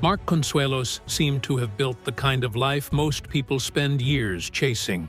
Mark Consuelos seemed to have built the kind of life most people spend years chasing.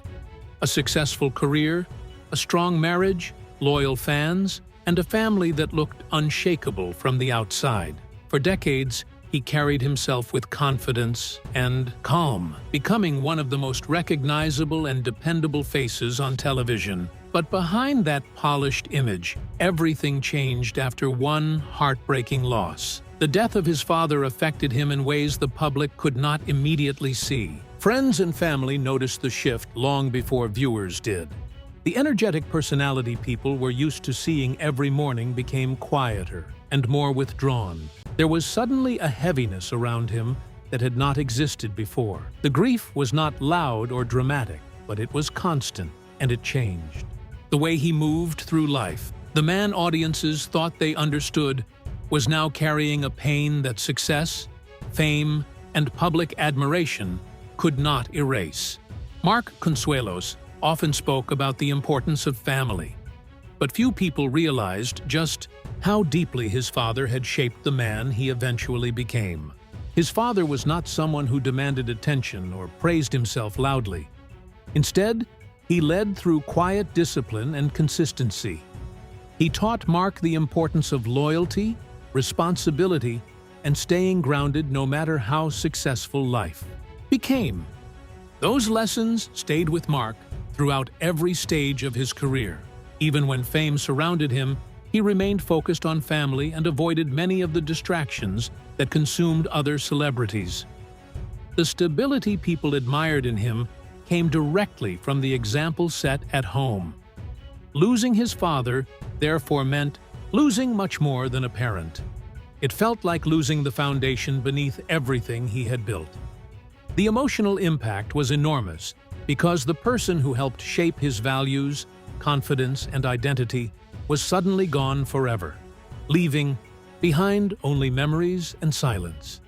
A successful career, a strong marriage, loyal fans, and a family that looked unshakable from the outside. For decades, he carried himself with confidence and calm, becoming one of the most recognizable and dependable faces on television. But behind that polished image, everything changed after one heartbreaking loss. The death of his father affected him in ways the public could not immediately see. Friends and family noticed the shift long before viewers did. The energetic personality people were used to seeing every morning became quieter and more withdrawn. There was suddenly a heaviness around him that had not existed before. The grief was not loud or dramatic, but it was constant, and it changed. The way he moved through life, the man audiences thought they understood, was now carrying a pain that success, fame, and public admiration could not erase. Mark Consuelos often spoke about the importance of family, but few people realized just how deeply his father had shaped the man he eventually became. His father was not someone who demanded attention or praised himself loudly. Instead, he led through quiet discipline and consistency. He taught Mark the importance of loyalty, responsibility, and staying grounded no matter how successful life became. Those lessons stayed with Mark throughout every stage of his career. Even when fame surrounded him, he remained focused on family and avoided many of the distractions that consumed other celebrities. The stability people admired in him came directly from the example set at home. Losing his father, therefore, meant losing much more than a parent. It felt like losing the foundation beneath everything he had built. The emotional impact was enormous because the person who helped shape his values, confidence, and identity was suddenly gone forever, leaving behind only memories and silence.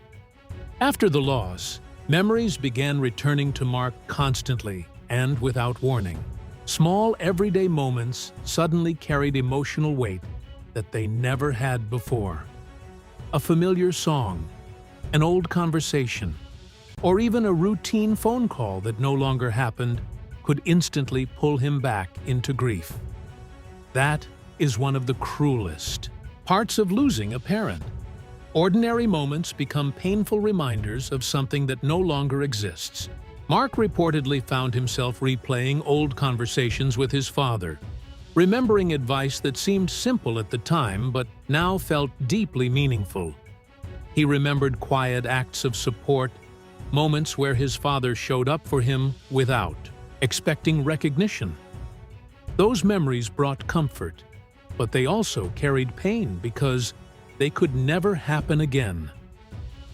After the loss, memories began returning to Mark constantly and without warning. Small, everyday moments suddenly carried emotional weight that they never had before. A familiar song, an old conversation, or even a routine phone call that no longer happened could instantly pull him back into grief. That is one of the cruelest parts of losing a parent. Ordinary moments become painful reminders of something that no longer exists. Mark reportedly found himself replaying old conversations with his father, remembering advice that seemed simple at the time but now felt deeply meaningful. He remembered quiet acts of support, moments where his father showed up for him without expecting recognition. Those memories brought comfort, but they also carried pain because they could never happen again.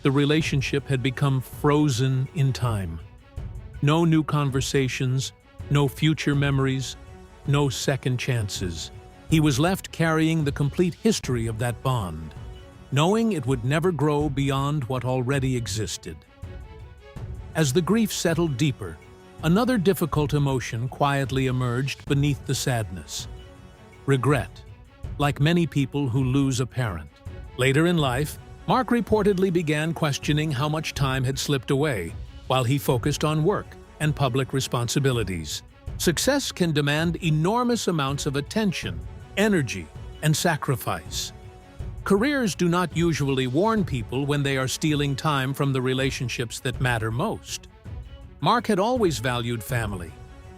The relationship had become frozen in time. No new conversations, no future memories, no second chances. He was left carrying the complete history of that bond, knowing it would never grow beyond what already existed. As the grief settled deeper, another difficult emotion quietly emerged beneath the sadness: regret, like many people who lose a parent. Later in life, Mark reportedly began questioning how much time had slipped away while he focused on work and public responsibilities. Success can demand enormous amounts of attention, energy, and sacrifice. Careers do not usually warn people when they are stealing time from the relationships that matter most. Mark had always valued family,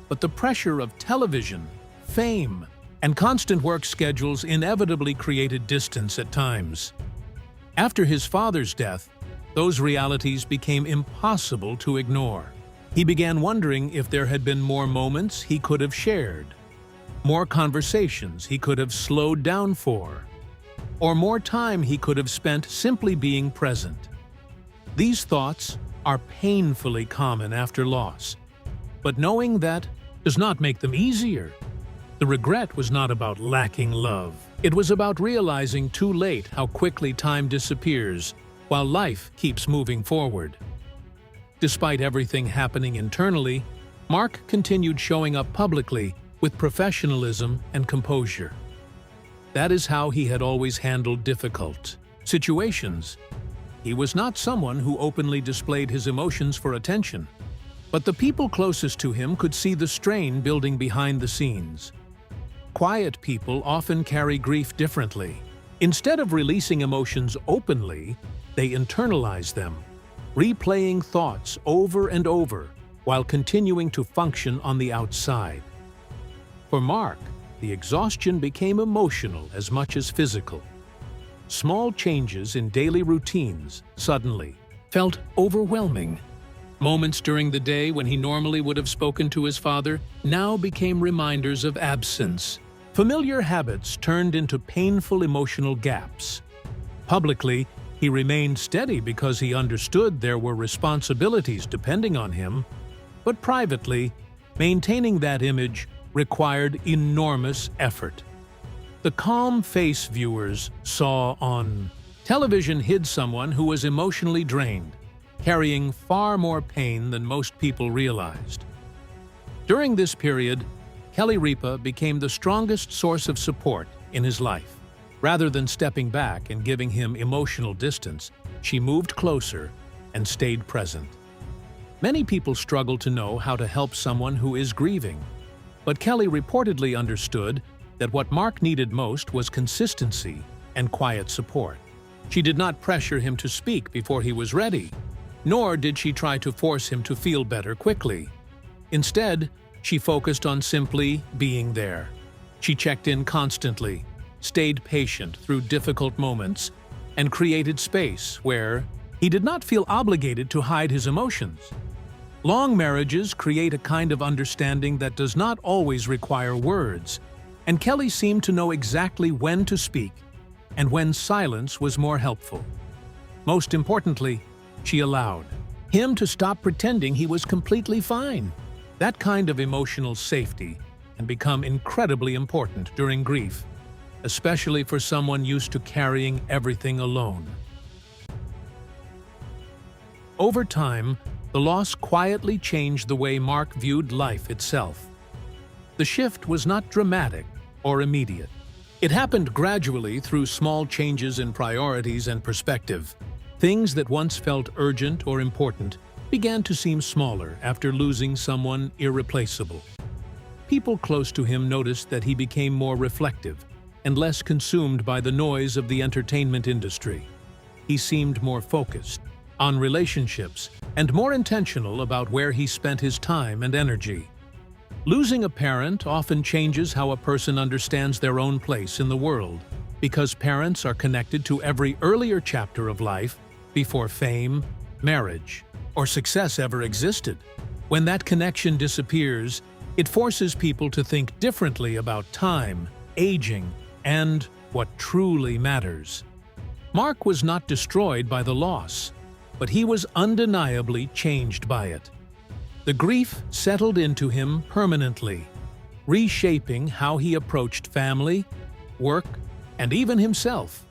but the pressure of television, fame, and constant work schedules inevitably created distance at times. After his father's death, those realities became impossible to ignore. He began wondering if there had been more moments he could have shared, more conversations he could have slowed down for, or more time he could have spent simply being present. These thoughts are painfully common after loss, but knowing that does not make them easier. The regret was not about lacking love. It was about realizing too late how quickly time disappears while life keeps moving forward. Despite everything happening internally, Mark continued showing up publicly with professionalism and composure. That is how he had always handled difficult situations. He was not someone who openly displayed his emotions for attention, but the people closest to him could see the strain building behind the scenes. Quiet people often carry grief differently. Instead of releasing emotions openly, they internalize them, replaying thoughts over and over while continuing to function on the outside. For Mark, the exhaustion became emotional as much as physical. Small changes in daily routines suddenly felt overwhelming. Moments during the day when he normally would have spoken to his father now became reminders of absence. Familiar habits turned into painful emotional gaps. Publicly, he remained steady because he understood there were responsibilities depending on him, but privately, maintaining that image required enormous effort. The calm face viewers saw on television hid someone who was emotionally drained, carrying far more pain than most people realized. During this period, Kelly Ripa became the strongest source of support in his life. Rather than stepping back and giving him emotional distance, she moved closer and stayed present. Many people struggle to know how to help someone who is grieving, but Kelly reportedly understood that what Mark needed most was consistency and quiet support. She did not pressure him to speak before he was ready, nor did she try to force him to feel better quickly. Instead, she focused on simply being there. She checked in constantly, stayed patient through difficult moments, and created space where he did not feel obligated to hide his emotions. Long marriages create a kind of understanding that does not always require words, and Kelly seemed to know exactly when to speak and when silence was more helpful. Most importantly, she allowed him to stop pretending he was completely fine. That kind of emotional safety can become incredibly important during grief, especially for someone used to carrying everything alone. Over time, the loss quietly changed the way Mark viewed life itself. The shift was not dramatic or immediate. It happened gradually through small changes in priorities and perspective. Things that once felt urgent or important began to seem smaller after losing someone irreplaceable. People close to him noticed that he became more reflective and less consumed by the noise of the entertainment industry. He seemed more focused on relationships and more intentional about where he spent his time and energy. Losing a parent often changes how a person understands their own place in the world, because parents are connected to every earlier chapter of life before fame, marriage, or success ever existed. When that connection disappears, it forces people to think differently about time, aging, and what truly matters. Mark was not destroyed by the loss, but he was undeniably changed by it. The grief settled into him permanently, reshaping how he approached family, work, and even himself.